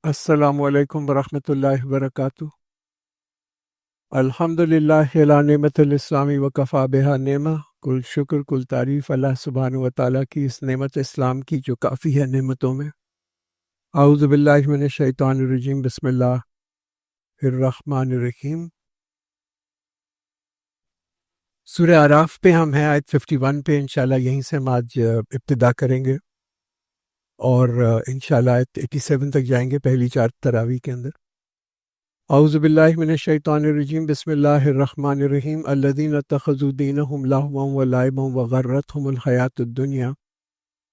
السلام علیکم ورحمۃ اللہ وبرکاتہ۔ الحمد للہ علی نعمت الاسلامی وکفا بہا نعمہ، کل شکر کل تعریف اللہ سبحانہ و تعالیٰ کی اس نعمت اسلام کی جو کافی ہے نعمتوں میں۔ اعوذ باللہ من الشیطان الرجیم، بسم اللہ الرحمن الرحیم۔ سورہ اعراف پہ ہم ہیں، آیت 51 پہ، انشاءاللہ یہیں سے ہم آج ابتدا کریں گے اور انشاءاللہ آیت 87 تک جائیں گے پہلی 4 تراویح کے اندر۔ اعوذ باللہ من الشیطان الرجیم، بسم اللہ الرحمن الرحیم۔ الذین اتخذوا دینہم لہوا ولعبا وغرتہم الحیاۃ الدنیا،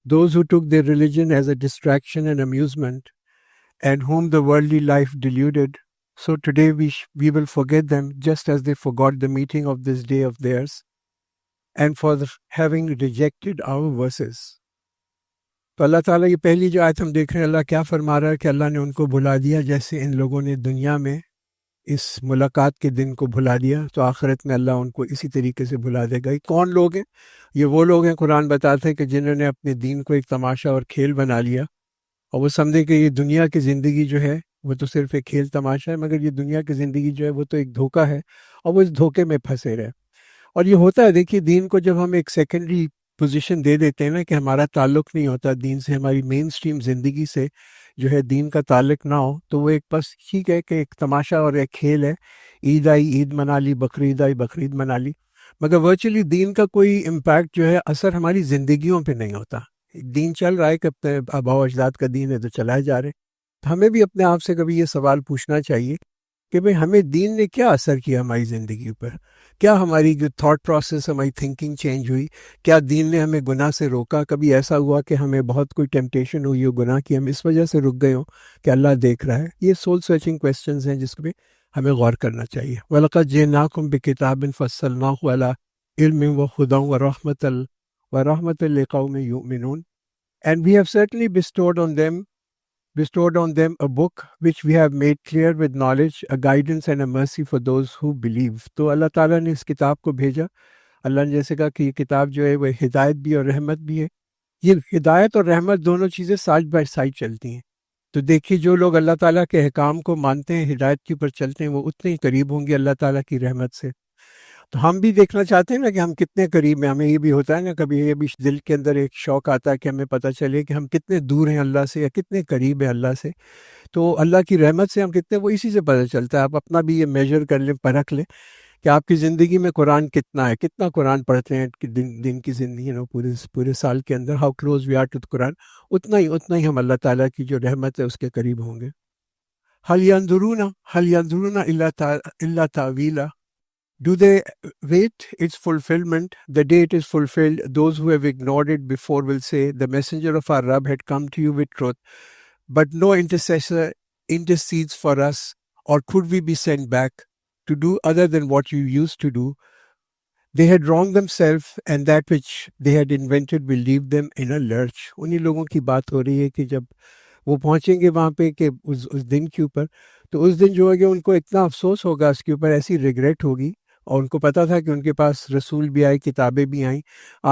those who took their religion as a distraction and amusement, and whom the worldly life deluded. So today we will forget them just as they forgot the meeting of this day of theirs, and for having rejected our verses. تو اللہ تعالیٰ یہ پہلی جو آیت ہم دیکھ رہے ہیں، اللہ کیا فرما رہا ہے کہ اللہ نے ان کو بھلا دیا جیسے ان لوگوں نے دنیا میں اس ملاقات کے دن کو بھلا دیا، تو آخرت میں اللہ ان کو اسی طریقے سے بھلا دے گا۔ یہ کون لوگ ہیں؟ یہ وہ لوگ ہیں، قرآن بتاتے ہیں، کہ جنہوں نے اپنے دین کو ایک تماشا اور کھیل بنا لیا، اور وہ سمجھے کہ یہ دنیا کی زندگی جو ہے وہ تو صرف ایک کھیل تماشا ہے، مگر یہ دنیا کی زندگی جو ہے وہ تو ایک دھوکہ ہے، اور وہ اس دھوکے میں پھنسے رہے۔ اور یہ ہوتا ہے، دیکھیے، دین کو جب ہم ایک سیکنڈری پوزیشن دے دیتے ہیں نا، کہ ہمارا تعلق نہیں ہوتا دین سے، ہماری مین سٹریم زندگی سے جو ہے دین کا تعلق نہ ہو، تو وہ ایک بس ٹھیک ہے کہ ایک تماشا اور ایک کھیل ہے، عید آئی عید منا لی، بقرعید آئی بقرعید منا لی، مگر ورچولی دین کا کوئی امپیکٹ جو ہے، اثر ہماری زندگیوں پہ نہیں ہوتا۔ دین چل رہا ہے کہ اپنے آباء و اجداد کا دین ہے تو چلائے جا رہے ہیں۔ تو ہمیں بھی اپنے آپ سے کبھی یہ سوال پوچھنا چاہیے کہ بھئی ہمیں دین نے کیا اثر کیا ہماری زندگی پر؟ کیا ہماری جو تھاٹ پروسیس، ہماری تھنکنگ چینج ہوئی؟ کیا دین نے ہمیں گناہ سے روکا؟ کبھی ایسا ہوا کہ ہمیں بہت کوئی ٹیمپٹیشن ہوئی ہو گناہ کی، ہم اس وجہ سے رک گئے ہوں کہ اللہ دیکھ رہا ہے؟ یہ سول سرچنگ کویسچنز ہیں جس پہ ہمیں غور کرنا چاہیے۔ وَلَقَدْ جِئْنَاكُمْ بِكِتَابٍ فَصَّلْنَاهُ عَلَىٰ عِلْمٍ وَهُدًى وَرَحْمَةً لِقَوْمٍ يُؤْمِنُونَ. And we have certainly bestowed on them a book which we have made clear with knowledge, a guidance and a mercy for those who believe. تو اللہ تعالیٰ نے اس کتاب کو بھیجا۔ اللہ نے جیسے کہا کہ یہ کتاب جو ہے وہ ہدایت بھی اور رحمت بھی ہے۔ یہ ہدایت اور رحمت دونوں چیزیں سائڈ بائی سائڈ چلتی ہیں۔ تو دیکھیے، جو لوگ اللہ تعالیٰ کے احکام کو مانتے ہیں، ہدایت کے اوپر چلتے ہیں، وہ اتنے ہی قریب ہوں گے اللہ تعالیٰ کی رحمت سے۔ تو ہم بھی دیکھنا چاہتے ہیں نا کہ ہم کتنے قریب ہیں۔ ہمیں یہ بھی ہوتا ہے نا، کبھی یہ بھی دل کے اندر ایک شوق آتا ہے کہ ہمیں پتہ چلے کہ ہم کتنے دور ہیں اللہ سے یا کتنے قریب ہیں اللہ سے۔ تو اللہ کی رحمت سے ہم کتنے، وہ اسی سے پتہ چلتا ہے۔ آپ اپنا بھی یہ میجر کر لیں، پرکھ لیں کہ آپ کی زندگی میں قرآن کتنا ہے، کتنا قرآن پڑھتے ہیں کہ دن کی زندگی پورے سال کے اندر، how close we are to قرآن، اتنا ہی ہم اللہ تعالیٰ کی جو رحمت ہے اس کے قریب ہوں گے۔ هل ينظرون إلا تأویلا. Do they wait its fulfillment? The day it is fulfilled, those who have ignored it before will say, the messenger of our Rabb had come to you with truth, but no intercessor intercedes for us, or could we be sent back to do other than what you used to do? They had wronged themselves, and that which they had invented will leave them in a lurch. انہی لوگوں کی بات ہو رہی ہے کہ جب وہ پہنچیں گے وہاں پہ کہ اس دن کے اوپر، تو اس دن جو ہے کہ ان کو اتنا افسوس ہوگا، اس کے اوپر ایسی ریگریٹ ہوگی، اور ان کو پتہ تھا کہ ان کے پاس رسول بھی آئے، کتابیں بھی آئیں،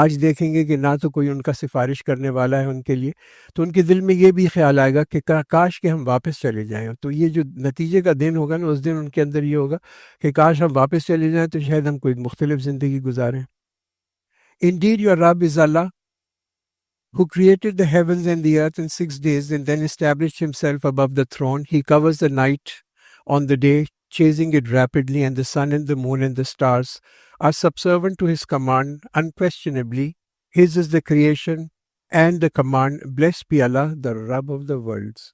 آج دیکھیں گے کہ نہ تو کوئی ان کا سفارش کرنے والا ہے ان کے لیے، تو ان کے دل میں یہ بھی خیال آئے گا کہ کاش کہ ہم واپس چلے جائیں۔ تو یہ جو نتیجے کا دن ہوگا نا، اس دن ان کے اندر یہ ہوگا کہ کاش ہم واپس چلے جائیں تو شاید ہم کوئی مختلف زندگی گزاریں۔ Indeed, your Rabb is Allah, who created the heavens and the earth in 6 days and then established himself above the throne. He covers the night on the day, chasing it rapidly, and the sun and the moon and the stars are subservient to his command. Unquestionably, his is the creation and the command. Blessed be Allah, the Rabb of the worlds.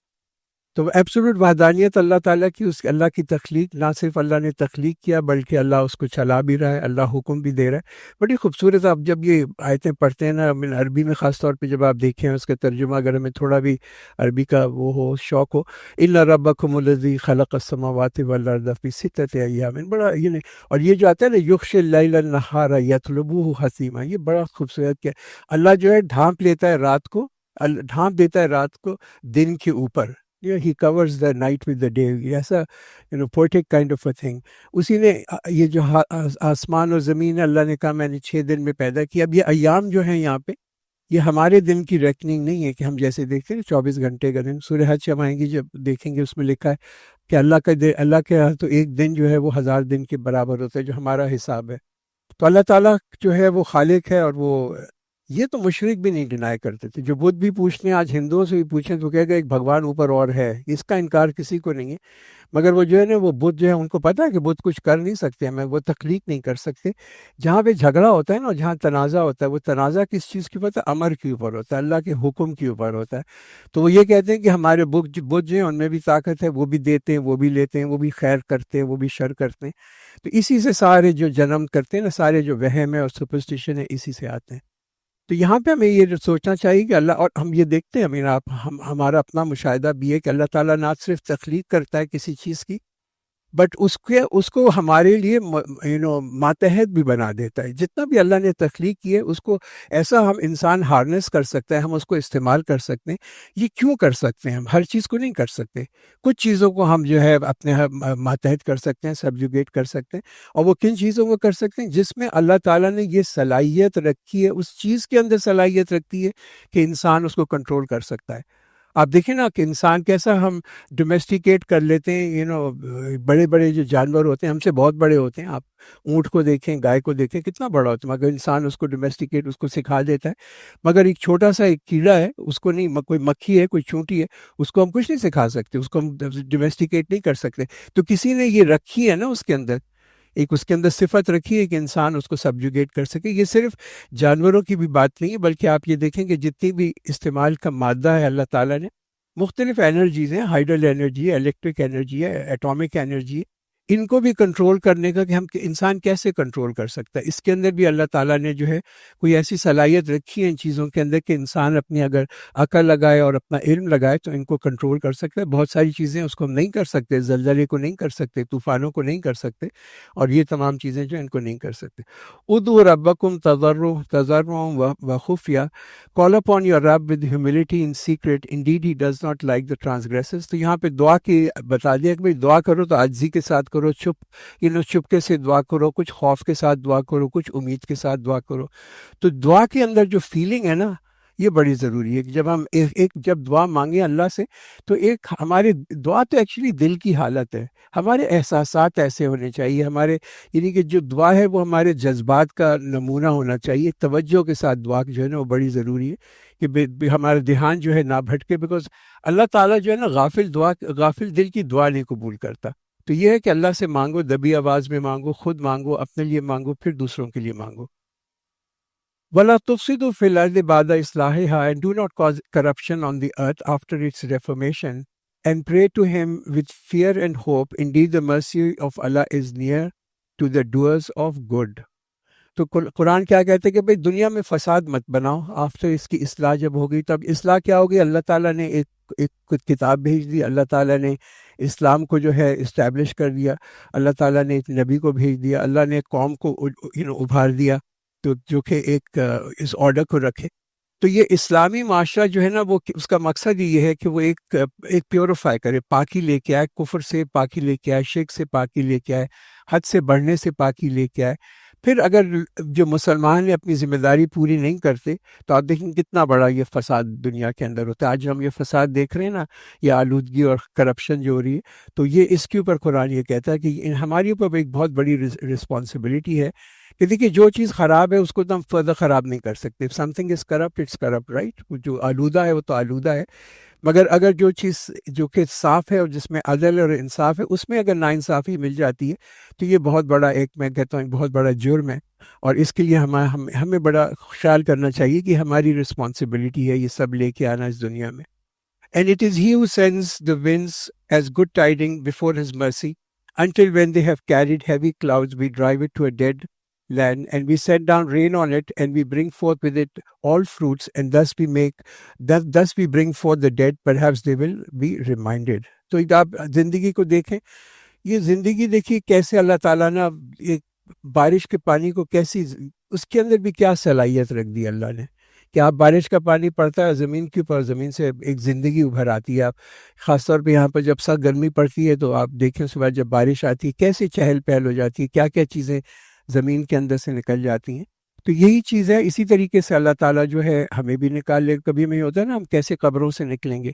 تو absolute وحدانیت اللہ تعالیٰ کی، اس اللہ کی تخلیق، نہ صرف اللہ نے تخلیق کیا بلکہ اللہ اس کو چلا بھی رہا ہے، اللہ حکم بھی دے رہا ہے۔ بڑی خوبصورت، آپ جب یہ آیتیں پڑھتے ہیں نا عربی میں، خاص طور پہ جب آپ دیکھیں اس کا ترجمہ، اگر ہمیں تھوڑا بھی عربی کا وہ ہو، شوق ہو، ان ربکم الذی خلق السماوات والارض فی ستۃ ایام، بڑا یہ، اور یہ جو آتا ہے نا یغشی اللیل النہار یطلبوہ حثیما، یہ بڑا خوبصورت کہ اللہ جو ہے ڈھانپ لیتا ہے رات کو، ڈھانپ دیتا ہے رات کو دن کے اوپر۔ He covers the night with the day. ایسا poetic kind of a thing. اسی نے یہ جو آسمان اور زمین ہے، اللہ نے کہا میں نے 6 دن میں پیدا کیا۔ اب یہ ایام جو ہیں یہاں پہ یہ ہمارے دن کی ریکننگ نہیں ہے کہ ہم جیسے دیکھتے ہیں 24 گھنٹے کا دن. سورہ حج جب آئیں گی جب دیکھیں گے اس میں لکھا ہے کہ اللہ کے یہاں تو ایک دن جو ہے وہ 1000 دن کے برابر ہوتا ہے جو ہمارا حساب ہے. تو اللہ تعالیٰ جو ہے وہ خالق ہے. اور وہ یہ تو مشرک بھی نہیں ڈینائی کرتے تھے. جو بدھ بھی پوچھتے ہیں آج ہندوؤں سے بھی پوچھیں تو کہے گا ایک بھگوان اوپر اور ہے. اس کا انکار کسی کو نہیں ہے. مگر وہ جو ہے نا وہ بدھ جو ہے ان کو پتہ ہے کہ بدھ کچھ کر نہیں سکتے, ہمیں وہ تخلیق نہیں کر سکتے. جہاں پہ جھگڑا ہوتا ہے نا, جہاں تنازع ہوتا ہے, وہ تنازع کس چیز کے اوپر, امر کے اوپر ہوتا ہے, اللہ کے حکم کے اوپر ہوتا ہے. تو وہ یہ کہتے ہیں کہ ہمارے بدھ جو ہیں ان میں بھی طاقت ہے, وہ بھی دیتے ہیں, وہ بھی لیتے ہیں, وہ بھی خیر کرتے ہیں, وہ بھی شر کرتے ہیں. تو اسی سے سارے جو جنم کرتے ہیں نا, سارے جو وہم ہے اور سپرسٹیشن ہے, اسی سے آتے ہیں. تو یہاں پہ ہمیں یہ سوچنا چاہیے کہ اللہ, اور ہم یہ دیکھتے ہیں, ہمارا اپنا مشاہدہ بھی ہے کہ اللہ تعالیٰ نہ صرف تخلیق کرتا ہے کسی چیز کی, بٹ اس کو ہمارے لیے ماتحت بھی بنا دیتا ہے. جتنا بھی اللہ نے تخلیق کی ہے اس کو ایسا ہم انسان ہارنس کر سکتا ہے, ہم اس کو استعمال کر سکتے ہیں. یہ کیوں کر سکتے ہیں؟ ہم ہر چیز کو نہیں کر سکتے. کچھ چیزوں کو ہم جو ہے اپنے ماتحت کر سکتے ہیں, سبجوگیٹ کر سکتے ہیں. اور وہ کن چیزوں کو کر سکتے ہیں؟ جس میں اللہ تعالیٰ نے یہ صلاحیت رکھی ہے, اس چیز کے اندر صلاحیت رکھتی ہے کہ انسان اس کو کنٹرول کر سکتا ہے. آپ دیکھیں نا کہ انسان کیسا ہم ڈومیسٹیکیٹ کر لیتے ہیں. بڑے بڑے جو جانور ہوتے ہیں ہم سے بہت بڑے ہوتے ہیں. آپ اونٹ کو دیکھیں, گائے کو دیکھیں, کتنا بڑا ہوتا ہے, مگر انسان اس کو ڈومیسٹیکیٹ, اس کو سکھا دیتا ہے. مگر ایک چھوٹا سا ایک کیڑا ہے, اس کو نہیں, کوئی مکھی ہے, کوئی چونٹی ہے, اس کو ہم کچھ نہیں سکھا سکتے, اس کو ہم ڈومیسٹیکیٹ نہیں کر سکتے. تو کسی نے یہ رکھی ہے نا, اس کے اندر ایک اس کے اندر صفت رکھی ہے کہ انسان اس کو سبجوگیٹ کر سکے. یہ صرف جانوروں کی بھی بات نہیں ہے, بلکہ آپ یہ دیکھیں کہ جتنی بھی استعمال کا مادہ ہے اللہ تعالیٰ نے, مختلف انرجیز ہیں, ہائیڈرل انرجی ہے, الیکٹرک انرجی ہے, ایٹامک انرجی ہے, ان کو بھی کنٹرول کرنے کا کہ ہم انسان کیسے کنٹرول کر سکتا ہے. اس کے اندر بھی اللہ تعالیٰ نے جو ہے کوئی ایسی صلاحیت رکھی ہے ان چیزوں کے اندر کہ انسان اپنی اگر عقل لگائے اور اپنا علم لگائے تو ان کو کنٹرول کر سکتا ہے. بہت ساری چیزیں اس کو ہم نہیں کر سکتے, زلزلے کو نہیں کر سکتے, طوفانوں کو نہیں کر سکتے, اور یہ تمام چیزیں جو ان کو نہیں کر سکتے. ادعوا ربکم تضرعا وخفیہ, call upon your Rabb with humility in secret, indeed he does not like the transgressors. تو یہاں پہ دعا کی بتا دیا کہ بھئی دعا کرو تو عاجزی کے ساتھ کرو, چپکے سے دعا کرو, کچھ خوف کے ساتھ دعا کرو, کچھ امید کے ساتھ دعا کرو. تو دعا کے اندر جو فیلنگ ہے نا, یہ بڑی ضروری ہے کہ جب ہم جب دعا مانگیں اللہ سے, تو ایک ہمارے دعا تو ایکچولی دل کی حالت ہے. ہمارے احساسات ایسے ہونے چاہیے, ہمارے یعنی کہ جو دعا ہے وہ ہمارے جذبات کا نمونہ ہونا چاہیے. توجہ کے ساتھ دعا جو ہے نا وہ بڑی ضروری ہے کہ ہمارا دھیان جو ہے نہ بھٹکے, بیکاز اللہ تعالیٰ جو ہے نا غافل دل کی دعا نہیں قبول کرتا. تو یہ ہے کہ اللہ سے مانگو, دبی آواز میں مانگو, خود مانگو, اپنے لیے مانگو, پھر دوسروں کے لیے مانگو. وَلَا تُفْسِدُوا فِي الْأَرْضِ بَعْدَ إِصْلَاحِهَا, and do not cause corruption on the earth after its reformation, and pray to him with fear and hope. Indeed the mercy of Allah is near to the doers of good. تو قرآن کیا کہتے ہیں کہ بھئی دنیا میں فساد مت بناؤ, آفٹر اس کی اصلاح جب ہوگی. تب اصلاح کیا ہوگی؟ اللہ تعالیٰ نے ایک کتاب بھیج دی, اللہ تعالیٰ نے اسلام کو جو ہے اسٹیبلش کر دیا, اللہ تعالیٰ نے ایک نبی کو بھیج دیا, اللہ نے ایک قوم کو ابھار دیا, تو جو کہ ایک اس آرڈر کو رکھے. تو یہ اسلامی معاشرہ جو ہے نا, وہ اس کا مقصد یہ ہے کہ وہ ایک پیوریفائی کرے, پاکی لے کے آئے, کفر سے پاکی لے کے آئے, شرک سے پاکی لے کے آئے, حد سے بڑھنے سے پاکی لے کے آئے. پھر اگر جو مسلمان اپنی ذمہ داری پوری نہیں کرتے تو آپ دیکھیں کتنا بڑا یہ فساد دنیا کے اندر ہوتا ہے. آج ہم یہ فساد دیکھ رہے ہیں نا, یہ آلودگی اور کرپشن جو ہو رہی ہے, تو یہ اس کے اوپر قرآن یہ کہتا ہے کہ ہماری اوپر ایک بہت بڑی رسپانسبلٹی ہے کہ دیکھیے جو چیز خراب ہے اس کو تو ہم فردر خراب نہیں کر سکتے. Something is corrupt, it's corrupt, right. جو آلودہ ہے وہ تو آلودہ ہے, مگر اگر جو چیز جو کہ صاف ہے اور جس میں عدل اور انصاف ہے, اس میں اگر ناانصافی مل جاتی ہے تو یہ بہت بڑا میں کہتا ہوں بہت بڑا جرم ہے. اور اس کے لیے ہمیں بڑا خیال کرنا چاہیے کہ ہماری رسپانسبلٹی ہے یہ سب لے کے آنا اس دنیا میں. And it is he who sends the winds as good tidings before his mercy, until when they have carried heavy clouds, we drive it to a dead land, and we send down rain on it, and we bring forth with it all fruits, and thus we bring forth the dead, perhaps they will be reminded. تو آپ زندگی کو دیکھیں, یہ زندگی دیکھیے کیسے اللہ تعالیٰ نے ایک بارش کے پانی کو کیسی, اس کے اندر بھی کیا صلاحیت رکھ دی اللہ نے کہ آپ بارش کا پانی پڑتا ہے زمین کے اوپر, زمین سے ایک زندگی ابھر آتی ہے. آپ خاص طور پہ یہاں پر جب سخت گرمی پڑتی ہے تو آپ دیکھیں اس کے بعد جب بارش آتی ہے کیسے چہل پہل ہو جاتی ہے, کیا کیا چیزیں زمین کے اندر سے نکل جاتی ہیں. تو یہی چیز ہے. اسی طریقے سے اللہ تعالیٰ جو ہے ہمیں بھی نکال لے. کبھی میں ہوتا ہے نا ہم کیسے قبروں سے نکلیں گے,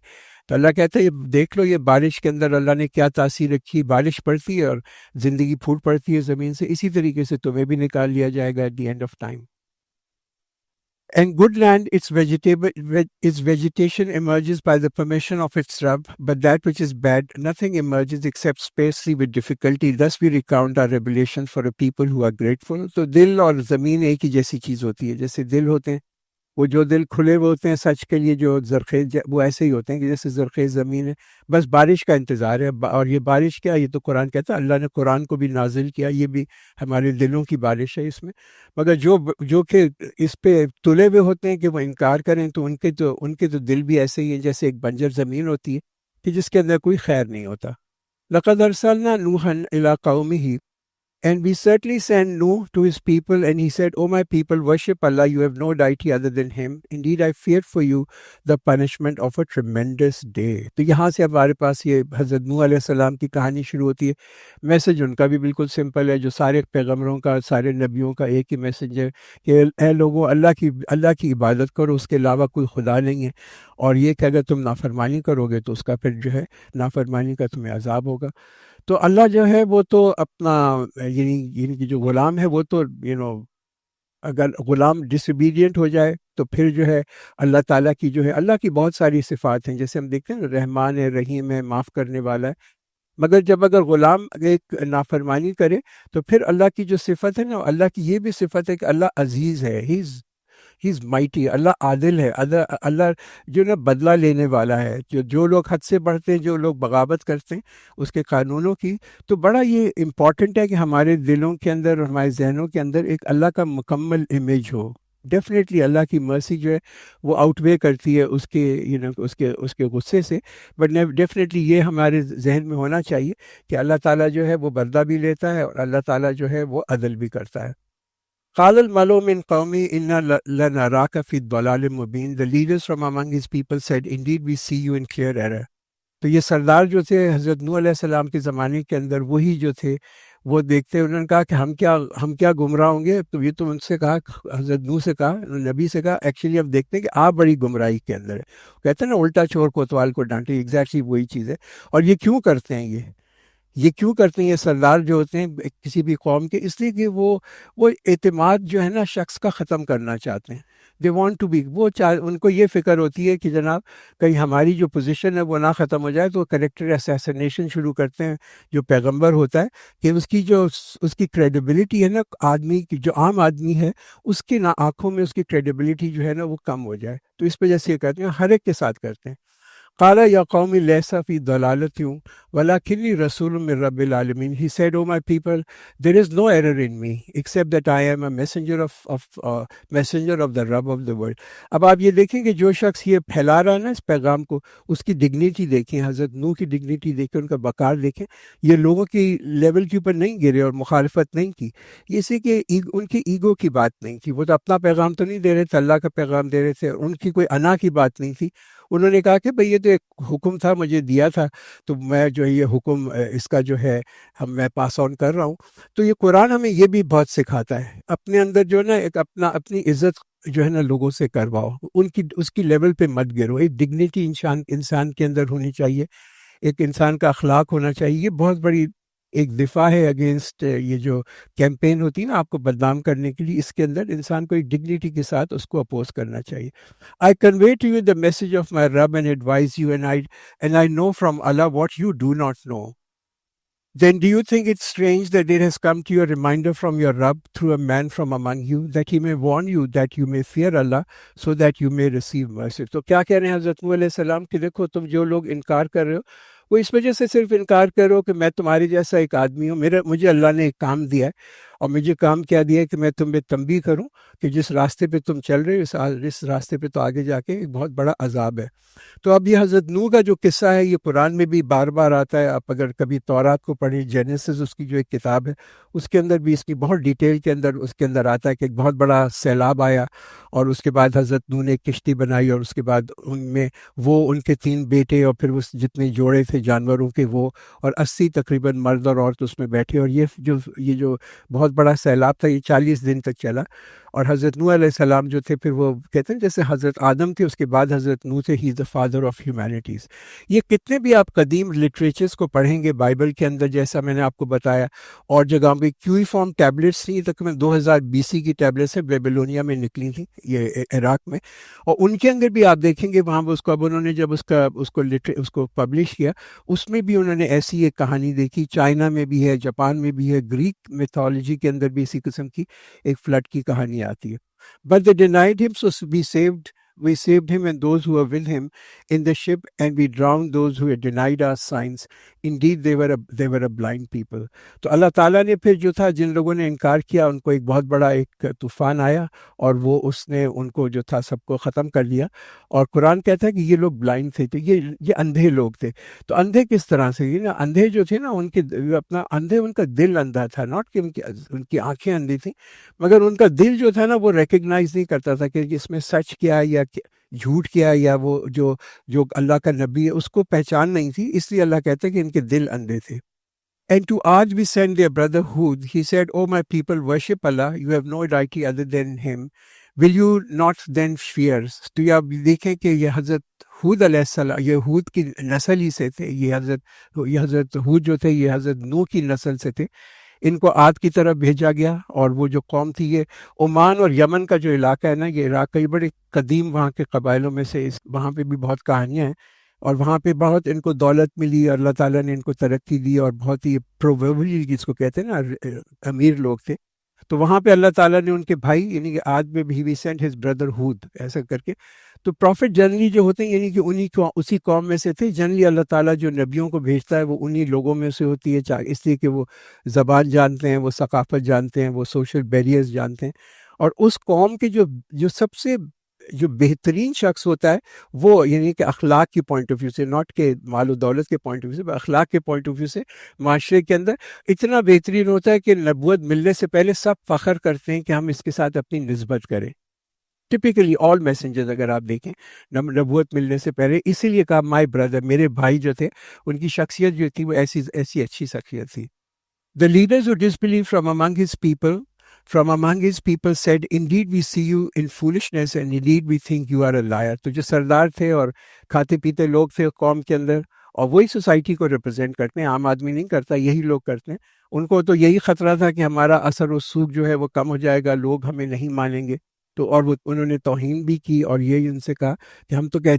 تو اللہ کہتا ہے یہ دیکھ لو, یہ بارش کے اندر اللہ نے کیا تاثیر رکھی. بارش پڑتی ہے اور زندگی پھوٹ پڑتی ہے زمین سے. اسی طریقے سے تمہیں بھی نکال لیا جائے گا at the end of time. And good land, its vegetation emerges by the permission of its Rabb, but that which is bad, nothing emerges except sparsely with difficulty. Thus we recount our revelations for a people who are grateful. تو دل اور زمین ایک ہی جیسی چیز ہوتی ہے. جیسے دل ہوتے ہیں, وہ جو دل کھلے ہوئے ہوتے ہیں سچ کے لیے, جو زرخیز, وہ ایسے ہی ہوتے ہیں کہ جیسے زرخیز زمین ہے. بس بارش کا انتظار ہے. اور یہ بارش کیا, یہ تو قرآن کہتا ہے, اللہ نے قرآن کو بھی نازل کیا, یہ بھی ہمارے دلوں کی بارش ہے اس میں. مگر جو کہ اس پہ تلے ہوئے ہوتے ہیں کہ وہ انکار کریں, تو ان کے تو دل بھی ایسے ہی ہیں جیسے ایک بنجر زمین ہوتی ہے کہ جس کے اندر کوئی خیر نہیں ہوتا. لقد ارسلنا نوحا الی قومہ, and we certainly sent Nuh to his people, and he said, O my people, worship Allah, you have no deity other than him. Indeed, I feared for you the punishment of a tremendous day. تو یہاں سے ہمارے پاس یہ حضرت نوح علیہ السلام کی کہانی شروع ہوتی ہے. میسج ان کا بھی بالکل سمپل ہے, جو سارے پیغمبروں کا, سارے نبیوں کا ایک ہی میسج ہے کہ اے لوگوں, اللہ کی عبادت کرو, اس کے علاوہ کوئی خدا نہیں ہے, اور یہ کہ اگر تم نافرمانی کرو گے تو اس کا پھر جو ہے نافرمانی کا تمہیں عذاب ہوگا. تو اللہ جو ہے وہ تو اپنا یعنی کہ جو غلام ہے وہ تو اگر غلام ڈس اوبیڈینٹ ہو جائے تو پھر جو ہے اللہ تعالیٰ کی جو ہے, اللہ کی بہت ساری صفات ہیں, جیسے ہم دیکھتے ہیں رحمان ہے, رحیم ہے, معاف کرنے والا ہے. مگر جب اگر غلام ایک نافرمانی کرے تو پھر اللہ کی جو صفت ہے نا, اللہ کی یہ بھی صفت ہے کہ اللہ عزیز ہے, ہی از مائٹی, اللہ عادل ہے, اللہ جو نا بدلہ لینے والا ہے. جو لوگ حد سے بڑھتے ہیں, جو لوگ بغاوت کرتے ہیں اس کے قانونوں کی, تو بڑا یہ امپورٹنٹ ہے کہ ہمارے دلوں کے اندر اور ہمارے ذہنوں کے اندر ایک اللہ کا مکمل امیج ہو. ڈیفینیٹلی اللہ کی مرسی جو ہے وہ آؤٹ وے کرتی ہے اس کے غصے سے, بٹ ڈیفینیٹلی یہ ہمارے ذہن میں ہونا چاہیے کہ اللہ تعالیٰ جو ہے وہ بدلہ بھی لیتا ہے اور اللہ تعالیٰ جو ہے وہ عدل بھی کرتا ہے. قال الملأ من قومه إنا لنراك في ضلال مبين. The leaders from among his people said, Indeed we see you in clear error. تو یہ سردار جو تھے حضرت نوح علیہ السلام کے زمانے کے اندر, وہی جو تھے وہ دیکھتے, انہوں نے کہا کہ ہم کیا گمراہ ہوں گے. تو یہ تو ان سے کہا, حضرت نوح سے کہا, نبی سے کہا, ایکچولی اب دیکھتے ہیں کہ آپ بڑی گمراہی کے اندر ہے. کہتے ہیں نا الٹا چور کوتوال کو ڈانٹے, ایگزیکٹلی وہی چیز ہے. اور یہ کیوں کرتے ہیں, یہ کیوں کرتے ہیں یہ سردار جو ہوتے ہیں کسی بھی قوم کے؟ اس لیے کہ وہ اعتماد جو ہے نا شخص کا ختم کرنا چاہتے ہیں. دے وانٹ ٹو بی, ان کو یہ فکر ہوتی ہے کہ جناب کہیں ہماری جو پوزیشن ہے وہ نہ ختم ہو جائے, تو کریکٹر اسیسنیشن شروع کرتے ہیں. جو پیغمبر ہوتا ہے کہ اس کی کریڈیبلٹی ہے نا, آدمی کی جو عام آدمی ہے اس کی آنکھوں میں اس کی کریڈیبلٹی جو ہے نا وہ کم ہو جائے. تو اس وجہ سے یہ کرتے ہیں, ہر ایک کے ساتھ کرتے ہیں. قال یا قوم لیس فی ضلالۃ ولکنی رسول من رب العالمین. He said, O my people, there is no error in me except that I am a messenger of the Rabb of the world. اب آپ یہ دیکھیں کہ جو شخص یہ پھیلا رہا ہے نا اس پیغام کو, اس کی ڈگنیٹی دیکھیں, حضرت نوح کی ڈگنیٹی دیکھیں, ان کا وقار دیکھیں. یہ لوگوں کی لیول کے اوپر نہیں گرے اور مخالفت نہیں کی, اسی کہ ان کی ایگو کی بات نہیں تھی. وہ تو اپنا پیغام تو نہیں دے رہے تھے, اللہ کا پیغام دے رہے تھے. ان کی کوئی انا کی بات نہیں تھی. انہوں نے کہا کہ بھئی یہ تو ایک حکم تھا, مجھے دیا تھا, تو میں جو یہ حکم اس کا جو ہے میں پاس آن کر رہا ہوں. تو یہ قرآن ہمیں یہ بھی بہت سکھاتا ہے, اپنے اندر جو ہے نا ایک اپنی عزت جو ہے نا لوگوں سے کرواؤ, اس کی لیول پہ مت گرو. ایک ڈگنیٹی انسان کے اندر ہونی چاہیے, ایک انسان کا اخلاق ہونا چاہیے. یہ بہت بڑی ایک دفاع ہے اگینسٹ یہ جو کیمپین ہوتی ہے نا آپ کو بدنام کرنے کے لیے. اس کے اندر انسان کو ایک ڈگنیٹی کے ساتھ اس کو اپوز کرنا چاہیے. I convey to you the message of my Rabb and advise you, and I know from Allah what you do not know. Then do you think it's strange that there has come to you a reminder from your Rabb through a man from among you, that he may warn you that you may fear Allah, so that you may receive mercy. تو کیا کہہ رہے ہیں حضرت نوح علیہ السلام کہ دیکھو تم جو لوگ انکار کر رہے ہو وہ اس وجہ سے صرف انکار کرو کہ میں تمہارے جیسا ایک آدمی ہوں. مجھے اللہ نے ایک کام دیا ہے, اور مجھے کام کیا دیا ہے کہ میں تمہیں تنبیہ کروں کہ جس راستے پہ تم چل رہے ہو اس راستے پہ تو آگے جا کے ایک بہت بڑا عذاب ہے. تو اب یہ حضرت نوح کا جو قصہ ہے یہ قرآن میں بھی بار بار آتا ہے. آپ اگر کبھی تورات کو پڑھیں, جینیسس اس کی جو ایک کتاب ہے اس کے اندر بھی اس کی بہت ڈیٹیل کے اندر اس کے اندر آتا ہے کہ ایک بہت بڑا سیلاب آیا, اور اس کے بعد حضرت نوح نے ایک کشتی بنائی, اور اس کے بعد ان کے 3 بیٹے اور پھر اس جتنے جوڑے تھے جانوروں کے وہ, اور 80 تقریباً مرد اور عورت اس میں بیٹھے. اور یہ جو بہت بہت بڑا سیلاب تھا، یہ 40 دن تک چلا، اور حضرت نوح علیہ السلام جو تھے پھر وہ کہتے ہیں جیسے حضرت آدم تھے اس کے بعد حضرت نوح تھے، ہی از دا فادر آف ہیومینٹیز. یہ کتنے بھی آپ قدیم لٹریچرس کو پڑھیں گے بائبل کے اندر، جیسا میں نے آپ کو بتایا، اور جگہ پہ کیوئی فارم ٹیبلٹس تھیں، تقریباً 2000 BC کی ٹیبلٹس ہیں، بیبلونیا میں نکلی تھیں یہ عراق میں، اور ان کے اندر بھی آپ دیکھیں گے وہاں اس کو اب انہوں نے جب اس کو پبلش کیا، اس میں بھی انہوں نے ایسی ایک کہانی دیکھی. چائنا میں بھی ہے، جاپان میں بھی ہے، گریک میتھولوجی کے اندر بھی اسی قسم کی ایک فلڈ کی کہانی آتی ہے. But they denied him, so we saved him and those who were with him in the ship, and we drowned those who had denied our signs. Indeed, they were a blind people. تو اللہ تعالیٰ نے پھر جو تھا جن لوگوں نے انکار کیا ان کو ایک بہت بڑا ایک طوفان آیا، اور وہ اس نے ان کو جو تھا سب کو ختم کر لیا. اور قرآن کہتا ہے کہ یہ لوگ بلائنڈ تھے، تو یہ اندھے لوگ تھے. تو اندھے کس طرح سے؟ یہ نا اندھے جو تھے نا ان کے اپنا اندھے، ان کا دل اندھا تھا، ناٹ کہ ان کی آنکھیں اندھی تھیں، مگر ان کا دل جو تھا نا وہ ریکگنائز نہیں کرتا تھا کہ اس میں سچ کیا ہے یا جھوٹ کیا ہے، یا وہ جو اللہ کا نبی ہے اس کو پہچان نہیں تھی، اس لیے اللہ کہتا ہے کہ ان کے دل اندھے تھے. And to Ad we sent their brother Hud. He said, "O my people, worship Allah. You have no deity other than Him. Will you not then fear?" تو یہ آپ دیکھیں کہ یہ حضرت حود علیہ السلام، یہ حود کی نسل ہی سے تھے، یہ حضرت حود جو تھے یہ حضرت نوح کی نسل سے تھے. ان کو عاد کی طرف بھیجا گیا، اور وہ جو قوم تھی یہ عمان اور یمن کا جو علاقہ ہے نا، یہ عراق کا یہ بڑے قدیم وہاں کے قبائلوں میں سے، وہاں پہ بھی بہت کہانیاں ہیں، اور وہاں پہ بہت ان کو دولت ملی، اور اللہ تعالیٰ نے ان کو ترقی دی، اور بہت ہی پروبیبلی جس کو کہتے ہیں نا امیر لوگ تھے. تو وہاں پہ اللہ تعالیٰ نے ان کے بھائی یعنی کہ آج میں بھی وی سینٹ ہز بردر ہود ایسا کر کے. تو پروفٹ جنرلی جو ہوتے ہیں یعنی کہ اسی قوم میں سے تھے. جنرلی اللہ تعالیٰ جو نبیوں کو بھیجتا ہے وہ انہی لوگوں میں سے ہوتی ہے، اس لیے کہ وہ زبان جانتے ہیں، وہ ثقافت جانتے ہیں، وہ سوشل بیریئرز جانتے ہیں. اور اس قوم کے جو سب سے جو بہترین شخص ہوتا ہے وہ یعنی کہ اخلاق کی پوائنٹ آف ویو سے، ناٹ کہ مال و دولت کے پوائنٹ آف ویو سے، اخلاق کے پوائنٹ آف ویو سے معاشرے کے اندر اتنا بہترین ہوتا ہے کہ نبوت ملنے سے پہلے سب فخر کرتے ہیں کہ ہم اس کے ساتھ اپنی نسبت کریں. ٹپیکلی آل میسنجرز اگر آپ دیکھیں نبوت ملنے سے پہلے، اسی لیے کہا مائی بردر، میرے بھائی جو تھے ان کی شخصیت جو تھی وہ ایسی اچھی شخصیت تھی. The leaders who disbelieved from among his people said, "Indeed we see you in foolishness and indeed we think you are a liar." تو جو سردار تھے اور کھاتے پیتے لوگ تھے قوم کے اندر، اور وہی سوسائٹی کو ریپرزینٹ کرتے ہیں، عام آدمی نہیں کرتا، یہی لوگ کرتے ہیں. ان کو تو یہی خطرہ تھا کہ ہمارا اثر و سوگ جو ہے وہ کم ہو جائے گا، لوگ ہمیں نہیں مانیں گے. تو اور انہوں نے توہین بھی کی، اور یہ ان سے کہا کہ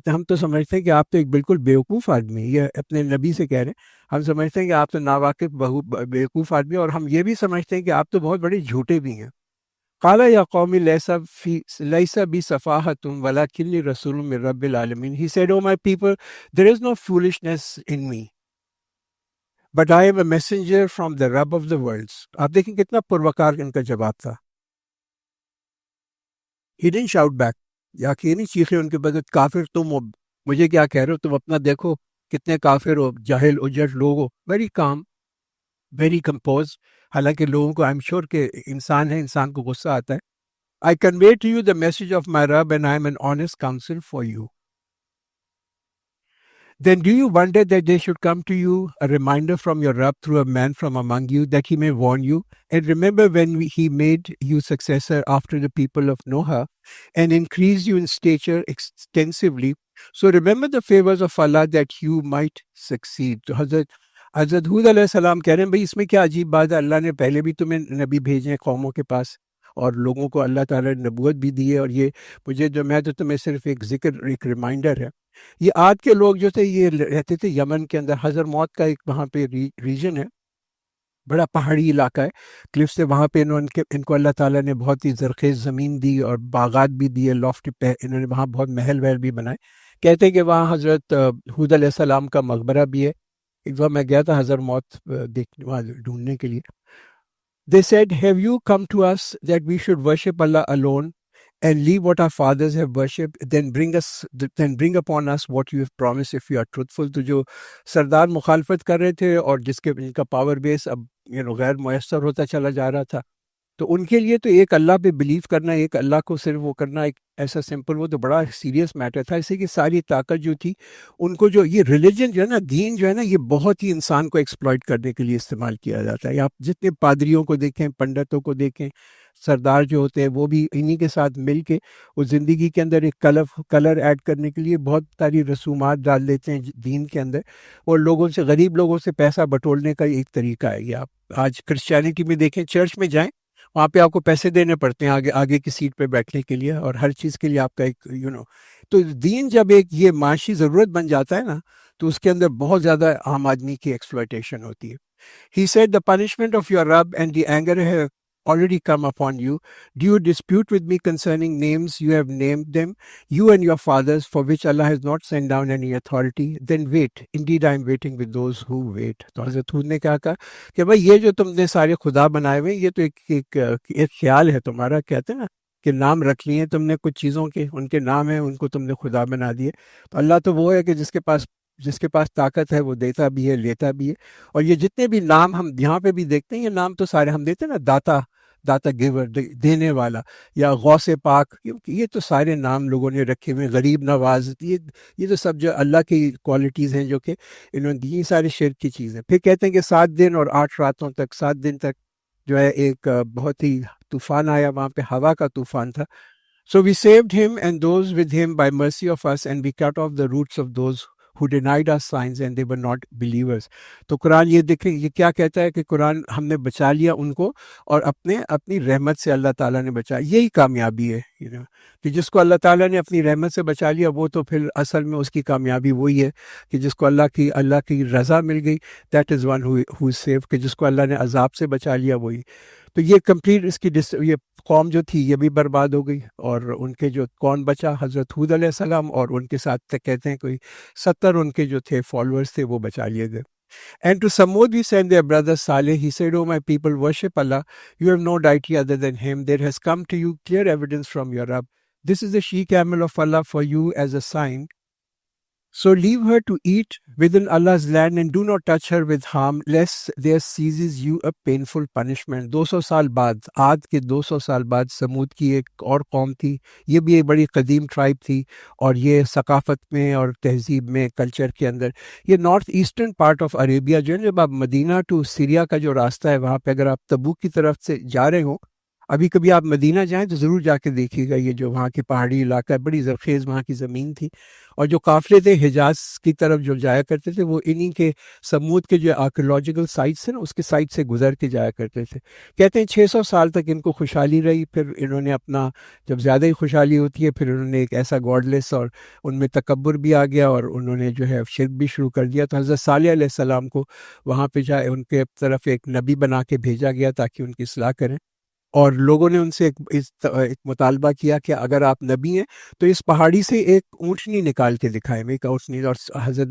ہم تو سمجھتے ہیں کہ آپ تو ایک بالکل بیوقوف آدمی ہیں. یہ اپنے نبی سے کہہ رہے ہیں، ہم سمجھتے ہیں کہ آپ تو ناواقف بیوقوف آدمی، اور ہم یہ بھی سمجھتے ہیں کہ آپ تو بہت بڑے جھوٹے بھی ہیں. قال یا قوم لیس بی صفاحۃ ولکنی رسول من رب العالمین. He said, "Oh my people, there is no foolishness in me, but I am a messenger from the Rabb of the worlds." آپ دیکھیں کتنا پروکار ان کا جواب تھا. He didn't shout back. یا کہ نہیں چیخے ان کے بدل، کافر تم ہو، مجھے کیا کہہ رہے ہو، تم اپنا دیکھو کتنے کافر ہو، جاہل اجڑ لوگ ہو. Very calm, very compose. حالانکہ لوگوں کو آئی ایم شیور کہ انسان ہے، انسان کو غصہ آتا ہے. I convey to you the message of my Rabb and I am an honest counsel for you. Then do you wonder that there should come to you a reminder from your Rabb through a man from among you, that he may warn you? And remember when he made you successor after the people of Noah and increased you in stature extensively. So remember the favors of Allah that you might succeed. تو حضرت حود علیہ السلام کہہ رہے ہیں بھائی اس میں کیا عجیب بات ہے، اللہ نے پہلے بھی تمہیں نبی بھیجے ہیں قوموں کے پاس، اور لوگوں کو اللہ تعالیٰ نے نبوت بھی دی ہے. اور یہ مجھے میں تو تمہیں صرف ایک ذکر، ایک ریمائنڈر ہے. یہ عاد کے لوگ جو تھے یہ رہتے تھے یمن کے اندر، حضر موت کا ایک وہاں پہ ریجن ہے، بڑا پہاڑی علاقہ ہے، کلف سے. وہاں پہ ان کو اللہ تعالیٰ نے بہت ہی زرخیز زمین دی اور باغات بھی دیے، لافٹ پہ انہوں نے وہاں بہت محل وحل بھی بنائے. کہتے ہیں کہ وہاں حضرت حود علیہ السلام کا مقبرہ بھی ہے. ایک دفعہ میں گیا تھا حضر موت دیکھنے، وہاں ڈھونڈنے کے لیے. They said, "Have you come to us that we should worship Allah alone and leave what our fathers have worshipped? Then bring upon us what you have promised if you are truthful." تو جو سردار مخالفت کر رہے تھے اور ان کا power بیس اب غیر میسر ہوتا چلا جا رہا تھا، تو ان کے لیے تو ایک اللہ پہ بلیو کرنا، ایک اللہ کو صرف وہ کرنا ایک ایسا سمپل، وہ تو بڑا سیریس میٹر تھا. اسی کی ساری طاقت جو تھی ان کو، جو یہ ریلیجن جو ہے نا، دین جو ہے نا، یہ بہت ہی انسان کو ایکسپلائٹ کرنے کے لیے استعمال کیا جاتا ہے. آپ جتنے پادریوں کو دیکھیں، پنڈتوں کو دیکھیں، سردار جو ہوتے ہیں، وہ بھی انہی کے ساتھ مل کے وہ زندگی کے اندر ایک کلر ایڈ کرنے کے لیے بہت ساری رسومات ڈال دیتے ہیں دین کے اندر، اور لوگوں سے، غریب لوگوں سے پیسہ بٹورنے کا ایک طریقہ ہے. یہ آپ آج کرسچینٹی میں دیکھیں، چرچ میں جائیں، وہاں پہ آپ کو پیسے دینے پڑتے ہیں آگے کی سیٹ پہ بیٹھنے کے لیے، اور ہر چیز کے لیے آپ کا ایک تو دین جب ایک یہ معاشی ضرورت بن جاتا ہے نا، تو اس کے اندر بہت زیادہ عام آدمی کی ایکسپلائٹیشن ہوتی ہے. He said, "The punishment of your Rabb and the anger have already come upon you. Do you dispute with me concerning names you have named them, you and your fathers, for which Allah has not sent down any authority? Then wait. Indeed, I am waiting with those who wait." تو حضرت ہود نے کہا کہ بھائی یہ جو تم نے سارے خدا بنائے ہوئے، یہ تو ایک خیال ہے تمہارا، کہتے ہیں نا کہ نام رکھ لیے تم نے کچھ چیزوں کے، ان کے نام ہیں، ان کو تم نے خدا بنا دیے. تو اللہ تو وہ ہے کہ جس کے پاس طاقت ہے وہ دیتا بھی ہے، لیتا بھی ہے. اور یہ جتنے بھی نام ہم یہاں پہ بھی دیکھتے ہیں، یہ نام تو سارے ہم دیتے ہیں نا، داتا گیور، دینے والا، یا غوث پاک، یہ تو سارے نام لوگوں نے رکھے ہوئے، غریب نواز، یہ تو سب جو اللہ کی کوالٹیز ہیں جو کہ انہوں نے دی، یہ سارے شرک کی چیزیں. پھر کہتے ہیں کہ 7 دن اور 8 راتوں تک، 7 دن تک جو ہے ایک بہت ہی طوفان آیا وہاں پہ، ہوا کا طوفان تھا. So we saved him and those with him by mercy of us, and we cut off the roots of those who denied us signs and they were not believers. تو قرآن یہ دیکھیں، یہ کیا کہتا ہے کہ قرآن ہم نے بچا لیا ان کو، اور اپنی رحمت سے اللہ تعالیٰ نے بچایا. یہی کامیابی ہے کہ جس کو اللہ تعالیٰ نے اپنی رحمت سے بچا لیا، وہ تو پھر اصل میں اس کی کامیابی وہی ہے کہ جس کو اللہ کی رضا مل گئی، that is one who is saved. کہ جس کو اللہ نے عذاب سے بچا لیا وہی. تو یہ کمپلیٹ اس کی یہ قوم جو تھی یہ بھی برباد ہو گئی، اور ان کے جو کون بچا، حضرت ہود علیہ السلام اور ان کے ساتھ کہتے ہیں کوئی 70 ان کے جو تھے فالوورز تھے، وہ بچا لیے گئے. And to Samud we sent their brother Saleh. He said, "O my people, worship Allah. You have no deity other than Him. There has come to you clear evidence from your Rabb. This is the she-camel of Allah for you as a sign. So leave her to eat within Allah's land and do not touch her with harm, lest there seizes you a painful punishment." 200 سال بعد، عاد کے 200 سال بعد، سمود کی ایک اور قوم تھی. یہ بھی ایک بڑی قدیم ٹرائب تھی، اور یہ ثقافت میں اور تہذیب میں، کلچر کے اندر، یہ north eastern part of Arabia جو ہے، جب آپ مدینہ ٹو سیریا کا جو راستہ ہے، وہاں پہ اگر آپ تبوک کی طرف سے جا رہے ہوں، ابھی کبھی آپ مدینہ جائیں تو ضرور جا کے دیکھیے گا، یہ جو وہاں کے پہاڑی علاقہ ہے، بڑی زرخیز وہاں کی زمین تھی. اور جو قافلے تھے حجاز کی طرف جو جایا کرتے تھے، وہ انہی کے سمود کے جو آرکیولوجیکل سائٹس ہیں نا، اس کے سائٹ سے گزر کے جایا کرتے تھے. کہتے ہیں 600 سال تک ان کو خوشحالی رہی. پھر انہوں نے اپنا، جب زیادہ ہی خوشحالی ہوتی ہے، پھر انہوں نے ایک ایسا گاڈلیس، اور ان میں تکبر بھی آ گیا، اور انہوں نے جو ہے شرک بھی شروع کر دیا. تو حضرت صالح علیہ السلام کو وہاں پہ جائے، ان کے طرف ایک نبی بنا کے بھیجا گیا تاکہ ان کی اصلاح کریں. اور لوگوں نے ان سے ایک مطالبہ کیا کہ اگر آپ نبی ہیں تو اس پہاڑی سے ایک اونٹنی نکال کے دکھائیں. ایک اونٹنی. اور حضرت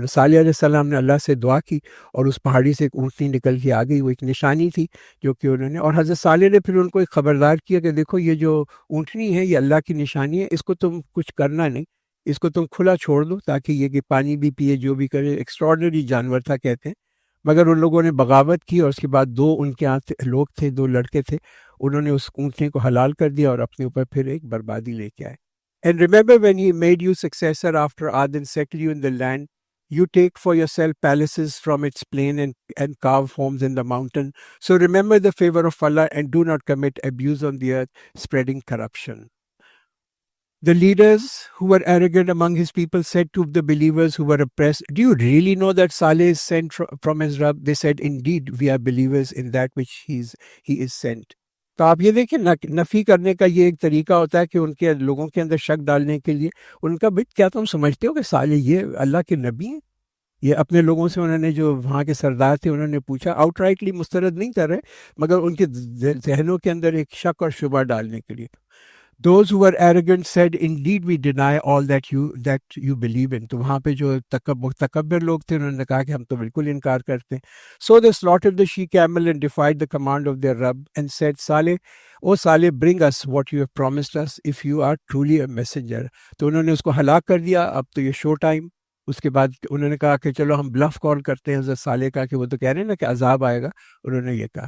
صالح علیہ السلام نے اللہ سے دعا کی، اور اس پہاڑی سے ایک اونٹنی نکل کے آ گئی. وہ ایک نشانی تھی جو کہ انہوں نے، اور حضرت صالح نے پھر ان کو ایک خبردار کیا کہ دیکھو، یہ جو اونٹنی ہے یہ اللہ کی نشانی ہے، اس کو تم کچھ کرنا نہیں، اس کو تم کھلا چھوڑ دو تاکہ یہ کہ پانی بھی پیے، جو بھی کرے. ایکسٹراڈنری جانور تھا کہتے ہیں. مگر ان لوگوں نے بغاوت کی، اور اس کے بعد 2 ان کے ہاں لوگ تھے، 2 لڑکے تھے، انہوں نے اس اونٹنے کو حلال کر دیا اور اپنے اوپر پھر ایک بربادی لے کے آئے. And remember when he made you successor after Ad and settled you in the land, you take for yourself palaces from its plain and carve homes in the mountain. So remember the favor of Allah and do not commit abuse on the earth, spreading corruption. The leaders who were arrogant among his people said to the believers who were oppressed, "Do you really know that Saleh is sent from his Rabb?" They said, "Indeed, we are believers in that which he is sent." تو آپ یہ دیکھیں، نفی کرنے کا یہ ایک طریقہ ہوتا ہے کہ ان کے لوگوں کے اندر شک ڈالنے کے لیے. ان کا بھئی کیا تم سمجھتے ہو کہ صالح یہ اللہ کے نبی ہیں؟ یہ اپنے لوگوں سے انہوں نے، جو وہاں کے سردار تھے، انہوں نے پوچھا. آؤٹ رائٹلی مسترد نہیں کر رہے، مگر ان کے ذہنوں کے اندر ایک شک اور شبہ ڈالنے کے لیے. Those who were arrogant said, "Indeed, we deny all that you believe in." تو وہاں پہ جو تکبر لوگ تھے، انہوں نے کہا کہ ہم تو بالکل انکار کرتے ہیں. So they slaughtered the she-camel and defied the command of their Rabb and said, "Saleh, O Saleh, bring us what you have promised us if you are truly a messenger." تو انہوں نے اس کو ہلاک کر دیا. اب تو یہ شو ٹائم. اس کے بعد انہوں نے کہا کہ چلو ہم بلف کال کرتے ہیں حضرت صالح کا، کہ وہ تو کہہ رہے ہیں نا کہ عذاب آئے گا. انہوں نے یہ کہا.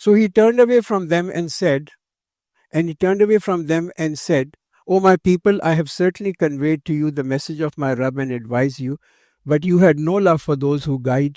So he turned away from them and said, O my people, I have certainly conveyed to you the message of my Rabb and advised you, but you had no love for those who guide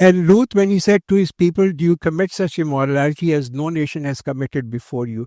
And Lut, when he said to his people, do you commit such immorality as no nation has committed before you?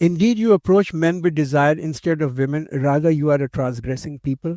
Indeed you approach men with desire instead of women, rather you are a transgressing people।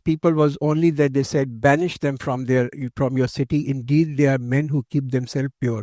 people was only that they said, banish them from your city, indeed they are men who keep themselves pure।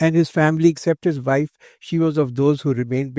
and his family except his wife, she was of those who remained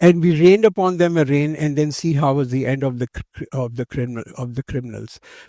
and we rained upon them a rain and then see how was the end of the criminals।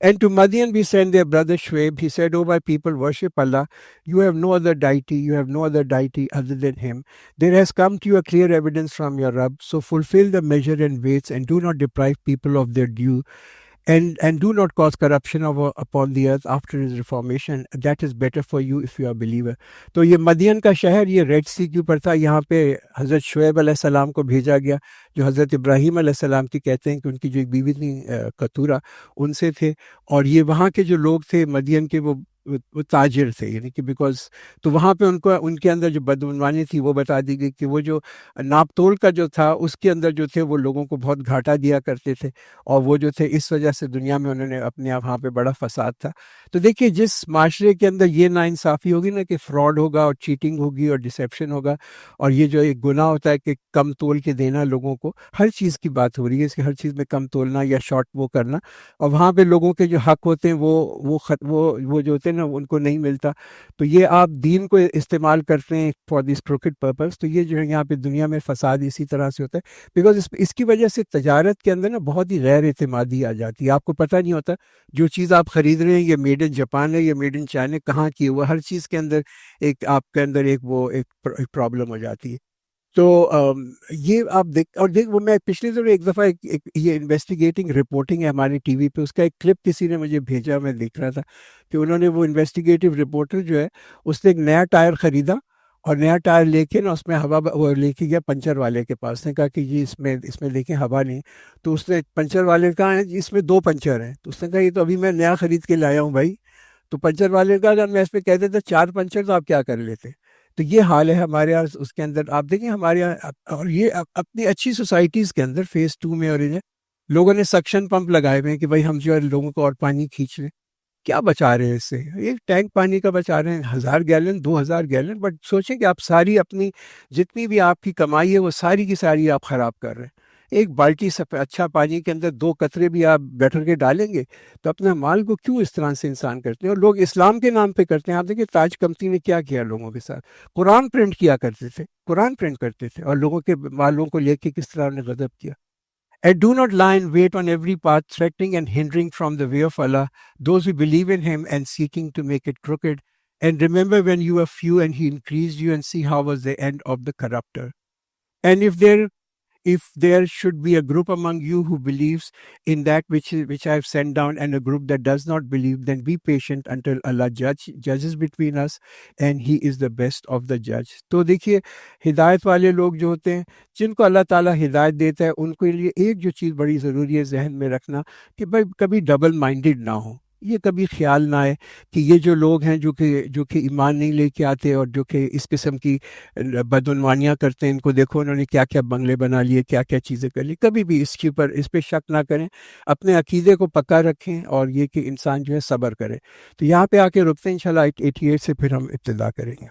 and to Madian we sent their brother Shuaib, he said, O my people, worship Allah, you have no other deity other than him, there has come to you a clear evidence from your Rabb, so fulfill the measure and weights and do not deprive people of their due, and do not cause corruption upon the earth after his reformation. That is better for you if you are a believer. تو یہ مدین کا شہر یہ red سی کے اوپر تھا. یہاں پہ حضرت شعیب علیہ السلام کو بھیجا گیا جو حضرت ابراہیم علیہ السلام کی کہتے ہیں کہ ان کی جو ایک بیوی تھی کتورہ ان سے تھے. اور یہ وہاں کے جو لوگ تھے مدین کے وہ تاجر تھے, یعنی کہ بیکاز تو وہاں پہ ان کے اندر جو بدعنوانی تھی وہ بتا دی گئی کہ وہ جو ناپ تول کا جو تھا اس کے اندر جو تھے وہ لوگوں کو بہت گھاٹا دیا کرتے تھے, اور وہ جو تھے اس وجہ سے دنیا میں انہوں نے اپنے آپ وہاں پہ بڑا فساد تھا. تو دیکھیے جس معاشرے کے اندر یہ ناانصافی ہوگی نا کہ فراڈ ہوگا اور چیٹنگ ہوگی اور ڈسیپشن ہوگا, اور یہ جو ایک گناہ ہوتا ہے کہ کم تول کے دینا لوگوں کو, ہر چیز کی بات ہو رہی ہے اس کی, ہر چیز میں کم تولنا یا شارٹ وہ کرنا, اور وہاں پہ لوگوں کے جو حق ہوتے ہیں وہ جو ہوتے ہیں نا ان کو نہیں ملتا. تو یہ آپ دین کو استعمال کرتے ہیں فار دس کروکڈ پرپز. تو یہ جو ہے یہاں پہ دنیا میں فساد اسی طرح سے ہوتا ہے, بیکاز اس کی وجہ سے تجارت کے اندر نا بہت ہی غیر اعتمادی آ جاتی ہے. آپ کو پتہ نہیں ہوتا جو چیز آپ خرید رہے ہیں یہ میڈ ان جاپان ہے یا میڈ ان چائنا کہاں کی ہے, وہ ہر چیز کے اندر ایک آپ کے اندر ایک پرابلم ہو جاتی ہے. تو یہ آپ دیکھ وہ میں پچھلے دنوں ایک دفعہ یہ انویسٹیگیٹنگ رپورٹنگ ہے ہمارے ٹی وی پہ, اس کا ایک کلپ کسی نے مجھے بھیجا, میں دیکھ رہا تھا کہ انہوں نے وہ انویسٹیگیٹو رپورٹر جو ہے اس نے ایک نیا ٹائر خریدا, اور نیا ٹائر لے کے نا اس میں ہوا وہ لے کے گیا پنچر والے کے پاس, نے کہا کہ جی اس میں دیکھیں ہوا نہیں. تو اس نے پنچر والے نے کہا جی اس میں 2 پنچر ہیں. تو اس نے کہا یہ تو ابھی میں نیا خرید کے لایا ہوں بھائی. تو پنچر والے نے کہا اگر میں اس پہ کہتے تھے 4 پنچر تو آپ کیا کر لیتے. تو یہ حال ہے ہمارے یہاں اس کے اندر. آپ دیکھیں ہمارے یہاں اور یہ اپنی اچھی سوسائٹیز کے اندر فیز 2 میں اور لوگوں نے سکشن پمپ لگائے ہوئے ہیں کہ بھائی ہم جو ہے لوگوں کو اور پانی کھینچ لیں. کیا بچا رہے ہیں اس سے؟ ایک ٹینک پانی کا بچا رہے ہیں 1000 گیلن 2000 گیلن, بٹ سوچیں کہ آپ ساری اپنی جتنی بھی آپ کی کمائی ہے وہ ساری کی ساری آپ خراب کر رہے ہیں. ایک بالٹی اچھا پانی کے اندر 2 قطرے بھی آپ بیٹھر کے ڈالیں گے تو اپنے مال کو کیوں اس طرح سے انسان کرتے ہیں. اور لوگ اسلام کے نام پہ کرتے ہیں. آپ دیکھیں تاج کمپنی نے کیا کیا لوگوں کے ساتھ, قرآن پرنٹ کیا کرتے تھے, قرآن پرنٹ کرتے تھے, اور لوگوں کے مالوں کو لے کے کس طرح انہوں نے غضب کیا. And do not lie in wait on every path, threatening and hindering from the way of Allah, those who believe in Him and seeking to make it crooked. And remember when you were few and He increased you, and see how was the end of the corrupter. And if there should be a group among you who believes in that which I have sent down, and a group that does not believe, then be patient until Allah judges between us, and He is the best of the judge. تو دیکھیے ہدایت والے لوگ جو ہوتے ہیں جن کو اللہ تعالیٰ ہدایت دیتا ہے ان کے لیے ایک جو چیز بڑی ضروری ہے ذہن میں رکھنا کہ بھائی کبھی ڈبل مائنڈڈ نہ ہو. یہ کبھی خیال نہ آئے کہ یہ جو لوگ ہیں جو کہ ایمان نہیں لے کے آتے اور جو کہ اس قسم کی بدعنوانیاں کرتے ہیں, ان کو دیکھو انہوں نے کیا کیا بنگلے بنا لیے, کیا کیا چیزیں کر لی. کبھی بھی اس کے اوپر اس پہ شک نہ کریں, اپنے عقیدے کو پکا رکھیں, اور یہ کہ انسان جو ہے صبر کرے. تو یہاں پہ آ کے رکتے ہیں انشاءاللہ 88 سے پھر ہم ابتدا کریں گے.